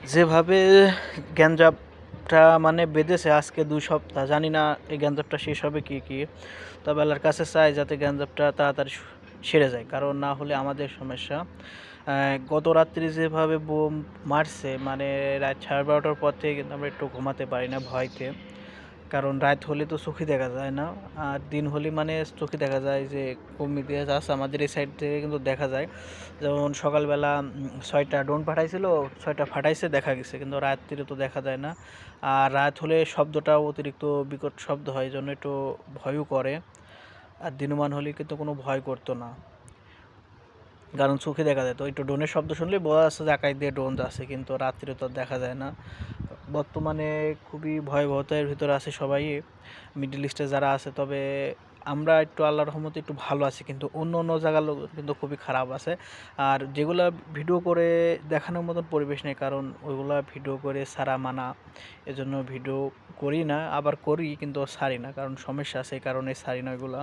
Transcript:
যেভাবে গ্যাঞ্জামটা মানে বেঁধেছে আজকে 2 সপ্তাহ, জানি না এই গ্যাঞ্জামটা শেষ হবে কি। তবে আল্লাহর কাছে চাই যাতে গ্যাঞ্জামটা তাড়াতাড়ি সেরে যায়, কারণ না হলে আমাদের সমস্যা। গত রাত্রি যেভাবে বোম মারছে, মানে রাত 12:30টার পর থেকে কিন্তু আমরা একটু ঘুমাতে পারি না ভয়তে। কারণ রাত হলে তো চোখে দেখা যায় না, আর দিন হলে মানে চোখে দেখা যায় যে কমি দিয়ে আছে, আমাদের এই সাইড থেকে কিন্তু দেখা যায়। যেমন সকালবেলা 6টা ড্রোন পাঠাইছিল, 6টা ফাটাইছে দেখা গেছে, কিন্তু রাত্রিরে তো দেখা যায় না। আর রাত হলে শব্দটাও অতিরিক্ত বিকট শব্দ হয়, এই জন্য একটু ভয়ও করে। আর দিনমান হলে কিন্তু কোনো ভয় করতো না, কারণ চোখে দেখা যায়। তো একটু ড্রোনের শব্দ শুনলে বোঝা যাচ্ছে যে আকাশ দিয়ে ড্রোন যাচ্ছে, কিন্তু রাত্রে তো দেখা যায় না। বর্তমানে খুবই ভয়াবহতার ভিতরে আছে সবাই, মিডল ইস্টে যারা আছে। তবে আমরা একটু আল্লাহর রহমতে একটু ভালো আছি, কিন্তু অন্য অন্য জায়গার লোক কিন্তু খুবই খারাপ আছে। আর যেগুলা ভিডিও করে দেখানোর মতন পরিবেশ নেই, কারণ ওইগুলা ভিডিও করে ছাড়া মানা, এজন্য ভিডিও করি না। আবার করি কিন্তু ছাড়ি না, কারণ সমস্যা আছে, এই কারণে ছাড়ি না ওইগুলা।